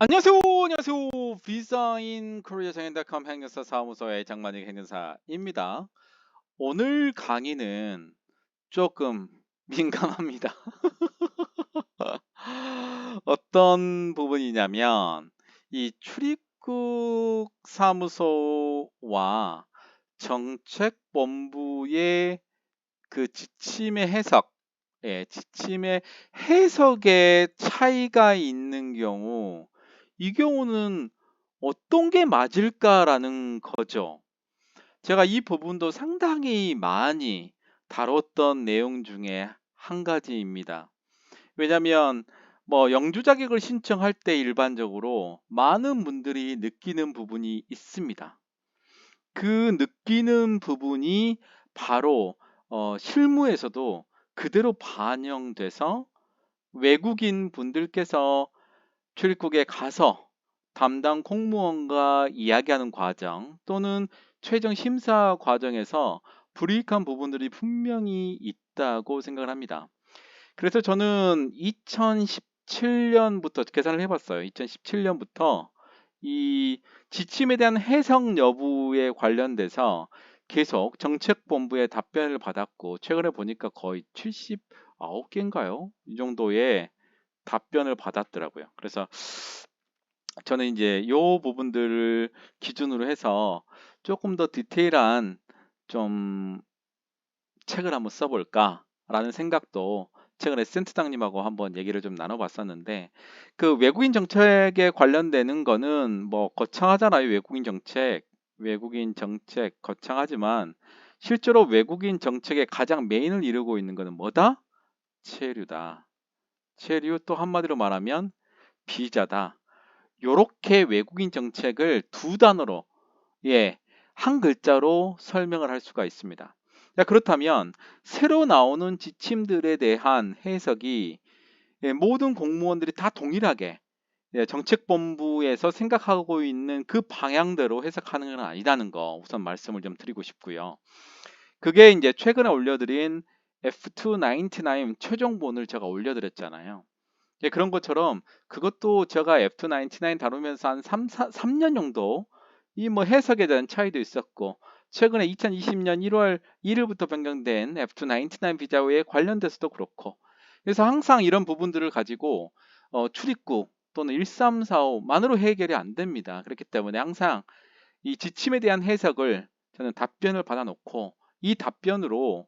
안녕하세요. 안녕하세요. 비자인 코리아 정인닷컴 행정사 사무소의 장만익 행정사입니다. 오늘 강의는 조금 민감합니다. 어떤 부분이냐면 이 출입국 사무소와 정책본부의 그 지침의 해석, 지침의 해석에 차이가 있는 경우, 이 경우는 어떤 게 맞을까라는 거죠. 제가 이 부분도 상당히 많이 다뤘던 내용 중에 한 가지입니다. 왜냐하면 뭐 영주 자격을 신청할 때 일반적으로 많은 분들이 느끼는 부분이 있습니다. 그 느끼는 부분이 바로 실무에서도 그대로 반영돼서 외국인 분들께서 출입국에 가서 담당 공무원과 이야기하는 과정 또는 최종 심사 과정에서 불이익한 부분들이 분명히 있다고 생각을 합니다. 그래서 저는 2017년부터 계산을 해봤어요. 2017년부터 이 지침에 대한 해석 여부에 관련돼서 계속 정책본부의 답변을 받았고, 최근에 보니까 거의 79개인가요? 이 정도의 답변을 받았더라고요. 그래서 저는 이제 이 부분들을 기준으로 해서 조금 더 디테일한 좀 책을 한번 써볼까라는 생각도 최근에 센트장님하고 한번 얘기를 좀 나눠봤었는데, 그 외국인 정책에 관련되는 거는 뭐 거창하잖아요. 외국인 정책 거창하지만 실제로 외국인 정책의 가장 메인을 이루고 있는 거는 뭐다? 체류다. 체류, 또 한마디로 말하면 비자다. 요렇게 외국인 정책을 두 단어로, 예, 한 글자로 설명을 할 수가 있습니다. 자, 그렇다면 새로 나오는 지침들에 대한 해석이, 모든 공무원들이 다 동일하게, 정책본부에서 생각하고 있는 그 방향대로 해석하는 건 아니라는 거 우선 말씀을 좀 드리고 싶고요. 그게 이제 최근에 올려드린 F299 최종본을 제가 올려드렸잖아요. 그런 것처럼 그것도 제가 F299 다루면서 한 3년 정도 이 뭐 해석에 대한 차이도 있었고, 최근에 2020년 1월 1일부터 변경된 F299 비자에 관련돼서도 그렇고, 그래서 항상 이런 부분들을 가지고 출입국 또는 1345만으로 해결이 안 됩니다. 그렇기 때문에 항상 이 지침에 대한 해석을 저는 답변을 받아놓고, 이 답변으로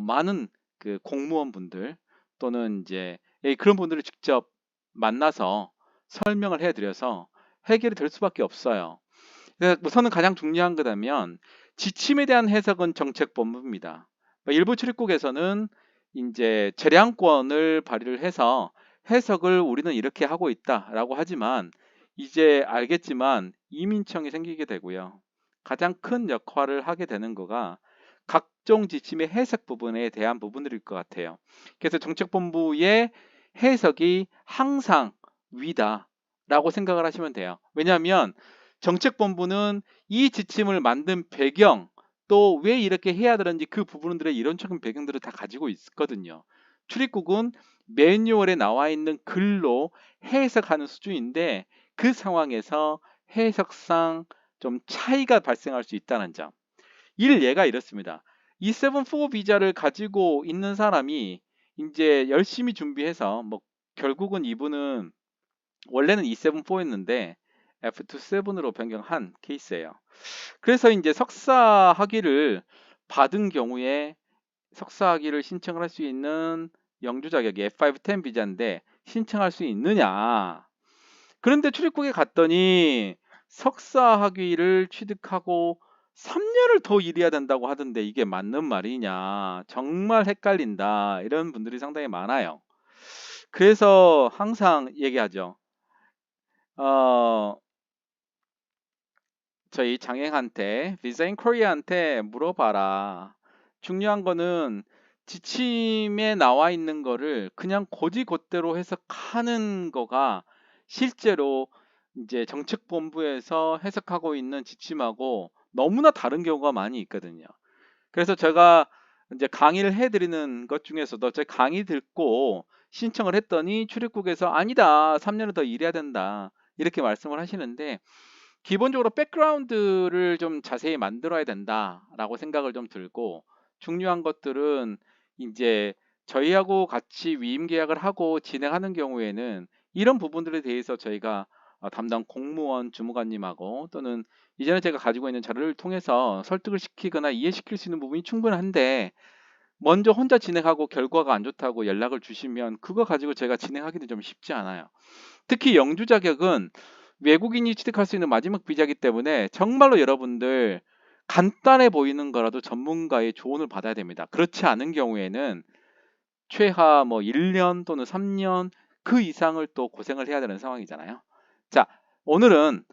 많은 그 공무원분들 또는 이제 그런 분들을 직접 만나서 설명을 해드려서 해결이 될 수밖에 없어요. 그래서 우선은 가장 중요한 거라면 지침에 대한 해석은 정책본부입니다. 일부 출입국에서는 이제 재량권을 발휘를 해서 해석을 우리는 이렇게 하고 있다라고 하지만, 이제 알겠지만 이민청이 생기게 되고요. 가장 큰 역할을 하게 되는 거가 각종 지침의 해석 부분에 대한 부분들일 것 같아요. 그래서 정책본부의 해석이 항상 위다라고 생각을 하시면 돼요. 왜냐하면 정책본부는 이 지침을 만든 배경, 또 왜 이렇게 해야 되는지 그 부분들의 이론적인 배경들을 다 가지고 있거든요. 출입국은 매뉴얼에 나와 있는 글로 해석하는 수준인데, 그 상황에서 해석상 좀 차이가 발생할 수 있다는 점. 예가 이렇습니다. E74 비자를 가지고 있는 사람이 이제 열심히 준비해서 뭐 결국은 이분은 원래는 E74였는데 F27으로 변경한 케이스예요. 그래서 이제 석사 학위를 받은 경우에 석사 학위를 신청을 할 수 있는 영주 자격이 F510 비자인데 신청할 수 있느냐? 그런데 출입국에 갔더니 석사 학위를 취득하고 3년을 더 일해야 된다고 하던데 이게 맞는 말이냐? 정말 헷갈린다. 이런 분들이 상당히 많아요. 그래서 항상 얘기하죠. 어, 저희 장애한테, 비자 인 코리아한테 물어봐라. 중요한 거는 지침에 나와 있는 거를 그냥 곧이곧대로 해석하는 거가 실제로 이제 정책본부에서 해석하고 있는 지침하고 너무나 다른 경우가 많이 있거든요. 그래서 제가 이제 강의를 해드리는 것 중에서도 제 강의 듣고 신청을 했더니 출입국에서 아니다, 3년을 더 일해야 된다. 이렇게 말씀을 하시는데 기본적으로 백그라운드를 좀 자세히 만들어야 된다라고 생각을 좀 들고 중요한 것들은 이제 저희하고 같이 위임 계약을 하고 진행하는 경우에는 이런 부분들에 대해서 저희가 담당 공무원 주무관님하고 또는 이전에 제가 가지고 있는 자료를 통해서 설득을 시키거나 이해시킬 수 있는 부분이 충분한데 먼저 혼자 진행하고 결과가 안 좋다고 연락을 주시면 그거 가지고 제가 진행하기는 좀 쉽지 않아요. 특히 영주 자격은 외국인이 취득할 수 있는 마지막 비자이기 때문에 정말로 여러분들 간단해 보이는 거라도 전문가의 조언을 받아야 됩니다. 그렇지 않은 경우에는 최하 뭐 1년 또는 3년 그 이상을 또 고생을 해야 되는 상황이잖아요. 자, 오늘은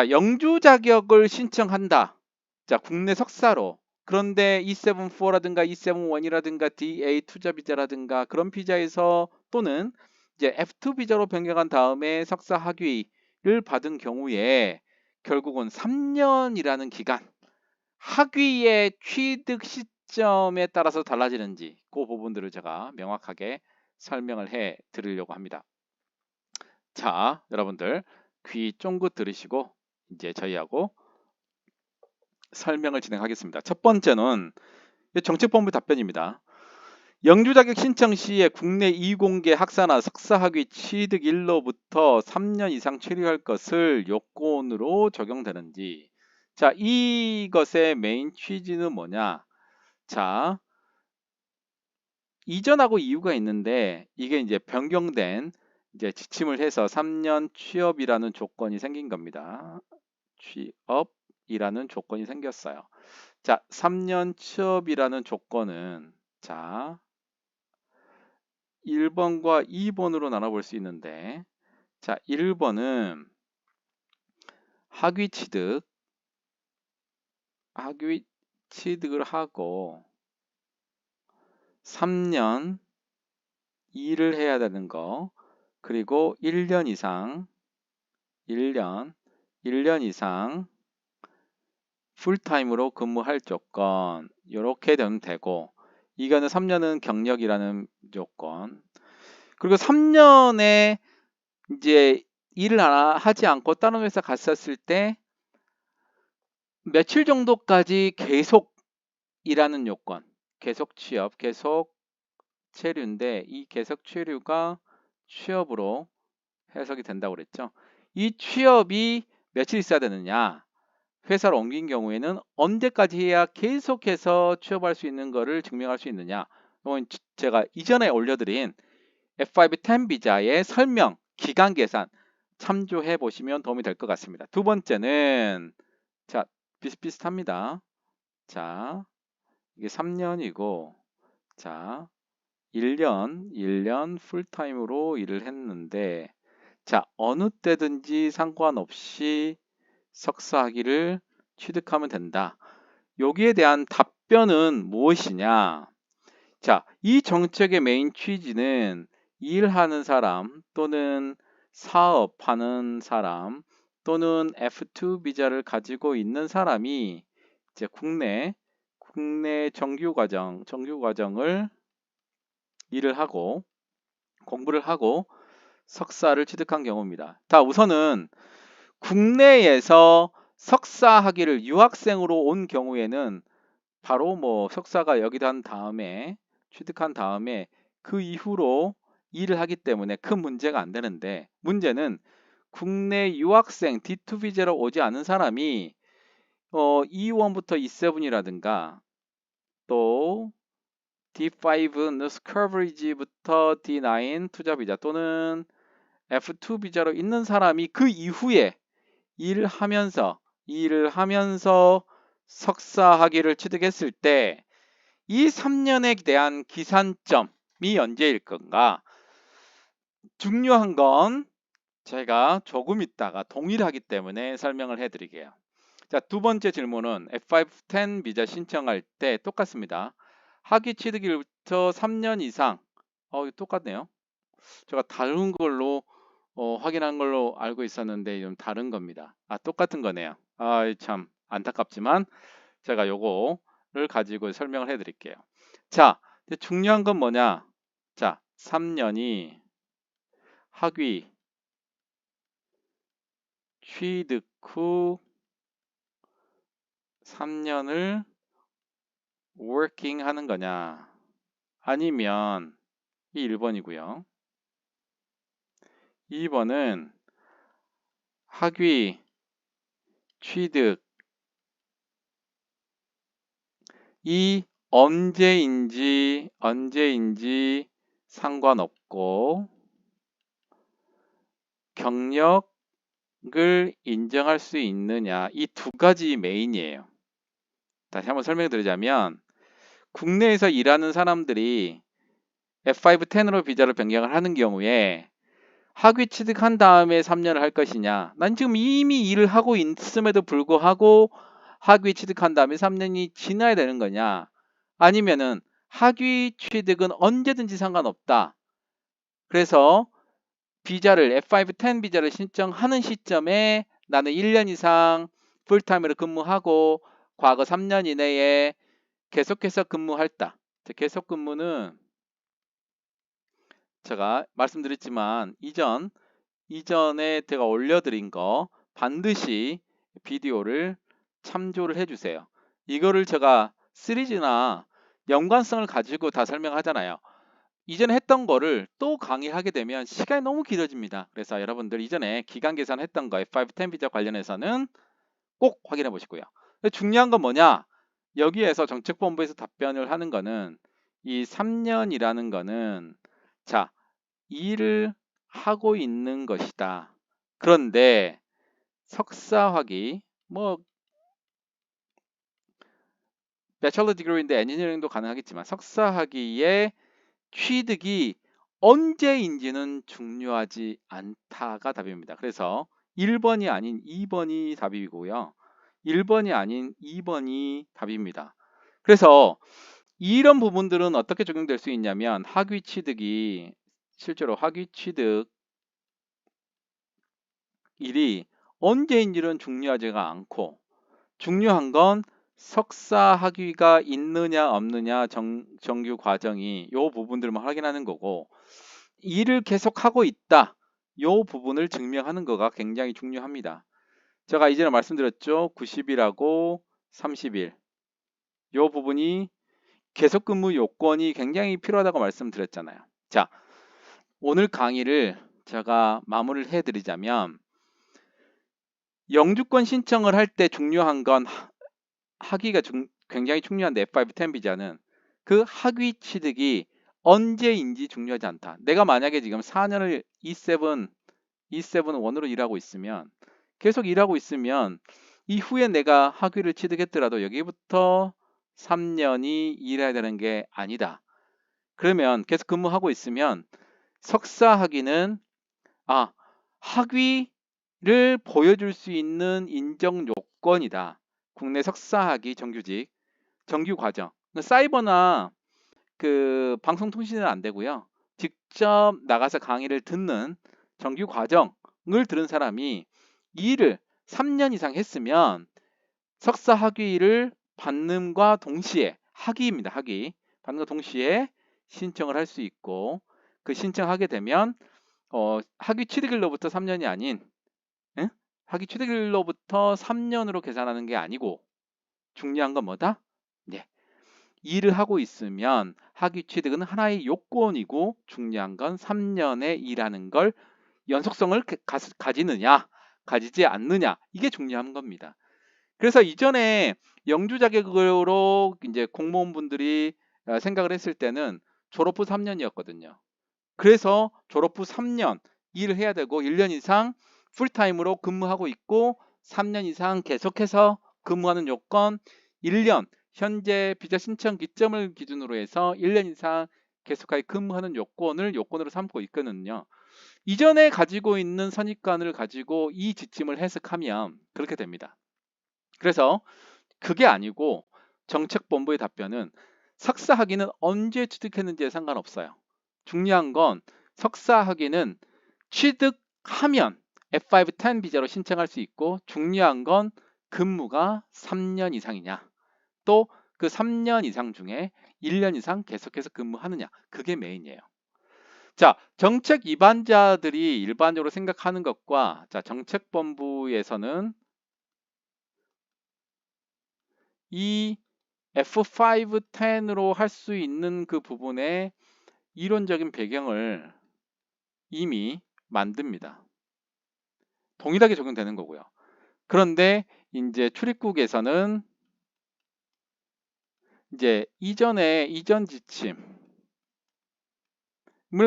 영주 자격을 신청한다. 자, 국내 석사로. 그런데 E74라든가 E71이라든가 DA 투자 비자라든가 그런 비자에서 또는 이제 F2 비자로 변경한 다음에 석사 학위를 받은 경우에 결국은 3년이라는 기간, 학위의 취득 시점에 따라서 달라지는지 그 부분들을 제가 명확하게 설명을 해 드리려고 합니다. 자, 여러분들 귀 쫑긋 들으시고 이제 저희하고 설명을 진행하겠습니다. 첫 번째는 정책본부 답변입니다. 영주 자격 신청 시에 국내 이공계 학사나 석사학위 취득일로부터 3년 이상 체류할 것을 요건으로 적용되는지. 자, 이것의 메인 취지는 뭐냐? 자, 이전하고 이유가 있는데 이게 이제 변경된 이제 지침을 해서 3년 취업이라는 조건이 생긴 겁니다. 취업이라는 조건이 생겼어요. 자, 3년 취업이라는 조건은 자, 1번과 2번으로 나눠볼 수 있는데 자, 1번은 학위 취득을 하고 3년 일을 해야 되는 거 그리고 1년 이상 풀타임으로 근무할 조건 이렇게 되면 되고 이거는 3년은 경력이라는 조건 그리고 3년에 이제 일을 하지 않고 다른 회사 갔었을 때 며칠 정도까지 계속 일하는 요건 계속 취업 계속 체류인데 이 계속 체류가 취업으로 해석이 된다고 그랬죠. 이 취업이 며칠 있어야 되느냐 회사를 옮긴 경우에는 언제까지 해야 계속해서 취업할 수 있는 거를 증명할 수 있느냐 이건 제가 이전에 올려드린 F510 비자의 설명 기간 계산 참조해 보시면 도움이 될 것 같습니다. 두 번째는 자 비슷비슷합니다. 자 이게 3년이고 자 1년 풀타임으로 일을 했는데 자 어느 때든지 상관없이 석사학위를 취득하면 된다. 여기에 대한 답변은 무엇이냐? 자, 이 정책의 메인 취지는 일하는 사람 또는 사업하는 사람 또는 F2 비자를 가지고 있는 사람이 이제 국내 정규 과정을 일을 하고 공부를 하고 석사를 취득한 경우입니다. 자, 우선은 국내에서 석사 학위를 유학생으로 온 경우에는 바로 뭐 석사가 여기다 한 다음에 취득한 다음에 그 이후로 일을 하기 때문에 큰 문제가 안 되는데 문제는 국내 유학생 D2 비자로 오지 않은 사람이 E1부터 E7이라든가 또 D5 Nurse Coverage부터 D9 투자 비자 또는 F2 비자로 있는 사람이 그 이후에 일을 하면서 석사 학위를 취득했을 때 이 3년에 대한 기산점이 언제일 건가? 중요한 건 제가 조금 있다가 동일하기 때문에 설명을 해드릴게요. 자, 두 번째 질문은 F510 비자 신청할 때 똑같습니다. 학위 취득일부터 3년 이상 똑같네요. 제가 다른 걸로 확인한 걸로 알고 있었는데 좀 다른 겁니다. 똑같은 거네요. 참 안타깝지만 제가 요거를 가지고 설명을 해 드릴게요. 자, 중요한 건 뭐냐? 자, 3년이 학위 취득 후 3년을 working 하는 거냐, 아니면 이 1번이고요. 2번은 학위, 취득, 이 언제인지 상관없고 경력을 인정할 수 있느냐, 이 두 가지 메인이에요. 다시 한번 설명드리자면 국내에서 일하는 사람들이 F510으로 비자를 변경을 하는 경우에 학위 취득한 다음에 3년을 할 것이냐, 난 지금 이미 일을 하고 있음에도 불구하고 학위 취득한 다음에 3년이 지나야 되는 거냐, 아니면은 학위 취득은 언제든지 상관없다. 그래서 비자를 F510 비자를 신청하는 시점에 나는 1년 이상 풀타임으로 근무하고 과거 3년 이내에 계속해서 근무했다. 계속 근무는 제가 말씀드렸지만 이전에 제가 올려드린 거 반드시 비디오를 참조를 해주세요. 이거를 제가 시리즈나 연관성을 가지고 다 설명하잖아요. 이전에 했던 거를 또 강의하게 되면 시간이 너무 길어집니다. 그래서 여러분들 이전에 기간 계산했던 거 F510 비자 관련해서는 꼭 확인해 보시고요. 중요한 건 뭐냐? 여기에서 정책본부에서 답변을 하는 거는 이 3년이라는 거는 자, 일을 하고 있는 것이다. 그런데 석사학위, 뭐 배철러 디그리인데 엔지니어링도 가능하겠지만 석사학위의 취득이 언제인지는 중요하지 않다가 답입니다. 그래서 1번이 아닌 2번이 답이고요. 1번이 아닌 2번이 답입니다. 그래서 이런 부분들은 어떻게 적용될 수 있냐면 학위 취득이 실제로 학위 취득 일이 언제인지는 중요하지가 않고 중요한 건 석사 학위가 있느냐 없느냐 정규 과정이 요 부분들만 확인하는 거고 일을 계속하고 있다 요 부분을 증명하는 거가 굉장히 중요합니다. 제가 이전에 말씀드렸죠. 90일하고 30일 요 부분이 계속근무 요건이 굉장히 필요하다고 말씀드렸잖아요. 자, 오늘 강의를 제가 마무리를 해드리자면 영주권 신청을 할 때 중요한 건 학위가 굉장히 중요한데 F510 비자는 그 학위 취득이 언제인지 중요하지 않다. 내가 만약에 지금 4년을 E7-1으로 일하고 있으면 계속 일하고 있으면 이후에 내가 학위를 취득했더라도 여기부터 3년이 일해야 되는 게 아니다. 그러면 계속 근무하고 있으면 석사 학위는 학위를 보여줄 수 있는 인정 요건이다. 국내 석사학위 정규직, 정규 과정. 사이버나 그 방송통신은 안 되고요. 직접 나가서 강의를 듣는 정규 과정을 들은 사람이 이 일을 3년 이상 했으면 석사 학위를 받는과 동시에 학위입니다. 학위. 받는과 동시에 신청을 할 수 있고 그 신청하게 되면 학위 취득일로부터 3년이 아닌 학위 취득일로부터 3년으로 계산하는 게 아니고 중요한 건 뭐다? 네. 일을 하고 있으면 학위 취득은 하나의 요건이고 중요한 건 3년에 일하는 걸 연속성을 가지느냐 가지지 않느냐 이게 중요한 겁니다. 그래서 이전에 영주 자격으로 이제 공무원분들이 생각을 했을 때는 졸업 후 3년이었거든요. 그래서 졸업 후 3년 일을 해야 되고 1년 이상 풀타임으로 근무하고 있고 3년 이상 계속해서 근무하는 요건 1년 현재 비자 신청 기점을 기준으로 해서 1년 이상 계속하게 근무하는 요건으로 삼고 있거든요. 이전에 가지고 있는 선입관을 가지고 이 지침을 해석하면 그렇게 됩니다. 그래서 그게 아니고 정책본부의 답변은 석사 학위는 언제 취득했는지에 상관없어요. 중요한 건 석사 학위는 취득하면 F510 비자로 신청할 수 있고 중요한 건 근무가 3년 이상이냐 또 그 3년 이상 중에 1년 이상 계속해서 근무하느냐 그게 메인이에요. 자, 정책 입안자들이 일반적으로 생각하는 것과 자, 정책본부에서는 이 F510으로 할 수 있는 그 부분의 이론적인 배경을 이미 만듭니다. 동일하게 적용되는 거고요. 그런데 이제 출입국에서는 이제 이전 지침을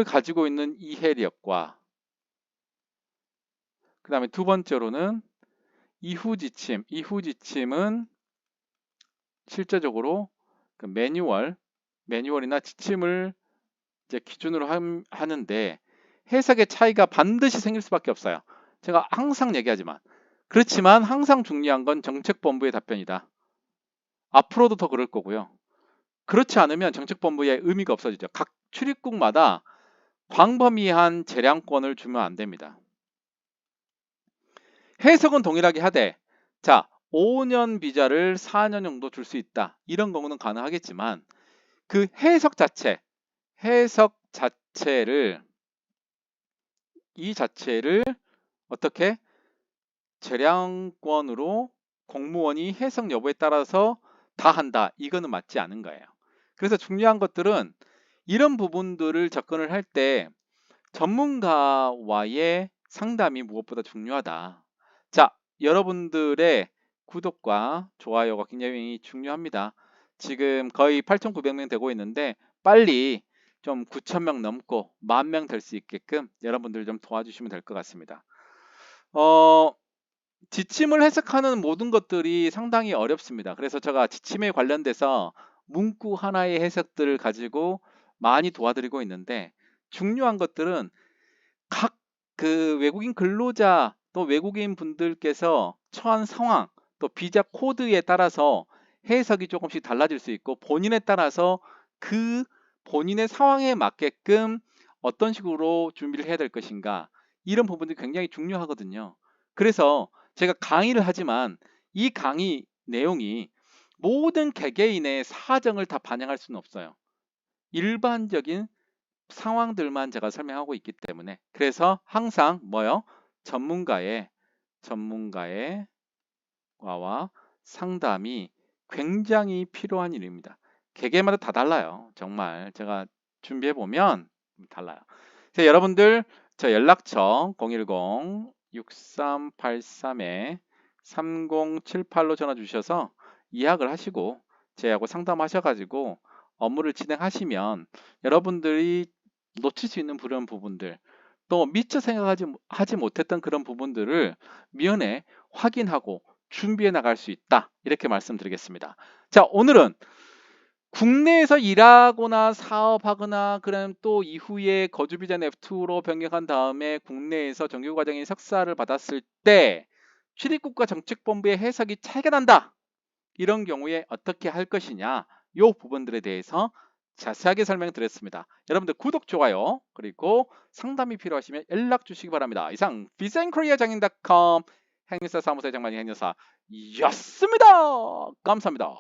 가지고 있는 이해력과 그 다음에 두 번째로는 이후 지침은 실제적으로 그 매뉴얼이나 지침을 이제 기준으로 하는데 해석의 차이가 반드시 생길 수밖에 없어요. 제가 항상 얘기하지만 그렇지만 항상 중요한 건 정책본부의 답변이다. 앞으로도 더 그럴 거고요. 그렇지 않으면 정책본부의 의미가 없어지죠. 각 출입국마다 광범위한 재량권을 주면 안 됩니다. 해석은 동일하게 하되 자 5년 비자를 4년 정도 줄 수 있다. 이런 경우는 가능하겠지만 그 해석 자체를 어떻게 재량권으로 공무원이 해석 여부에 따라서 다 한다. 이거는 맞지 않은 거예요. 그래서 중요한 것들은 이런 부분들을 접근을 할 때 전문가와의 상담이 무엇보다 중요하다. 자, 여러분들의 구독과 좋아요가 굉장히 중요합니다. 지금 거의 8,900명 되고 있는데 빨리 좀 9,000명 넘고 10,000명 될 수 있게끔 여러분들 좀 도와주시면 될 것 같습니다. 지침을 해석하는 모든 것들이 상당히 어렵습니다. 그래서 제가 지침에 관련돼서 문구 하나의 해석들을 가지고 많이 도와드리고 있는데 중요한 것들은 각 그 외국인 근로자 또 외국인 분들께서 처한 상황 또 비자 코드에 따라서 해석이 조금씩 달라질 수 있고 본인에 따라서 그 본인의 상황에 맞게끔 어떤 식으로 준비를 해야 될 것인가 이런 부분들이 굉장히 중요하거든요. 그래서 제가 강의를 하지만 이 강의 내용이 모든 개개인의 사정을 다 반영할 수는 없어요. 일반적인 상황들만 제가 설명하고 있기 때문에 그래서 항상 전문가의 과와 상담이 굉장히 필요한 일입니다. 개개마다 다 달라요. 정말 제가 준비해 보면 달라요. 그래서 여러분들 저 연락처 010-6383-3078로 전화 주셔서 예약을 하시고 저하고 상담하셔가지고 업무를 진행하시면 여러분들이 놓칠 수 있는 그런 부분들 또 미처 생각하지 못했던 그런 부분들을 미연에 확인하고 준비해 나갈 수 있다. 이렇게 말씀드리겠습니다. 자, 오늘은 국내에서 일하거나 사업하거나 그럼 또 이후에 거주비자는 F2로 변경한 다음에 국내에서 정규과정인 석사를 받았을 때 출입국과 정책본부의 해석이 차이가 난다. 이런 경우에 어떻게 할 것이냐 이 부분들에 대해서 자세하게 설명드렸습니다. 여러분들 구독, 좋아요 그리고 상담이 필요하시면 연락 주시기 바랍니다. 이상 비센코리아장인.com 행사사무소의 장만이 행사였습니다. 감사합니다.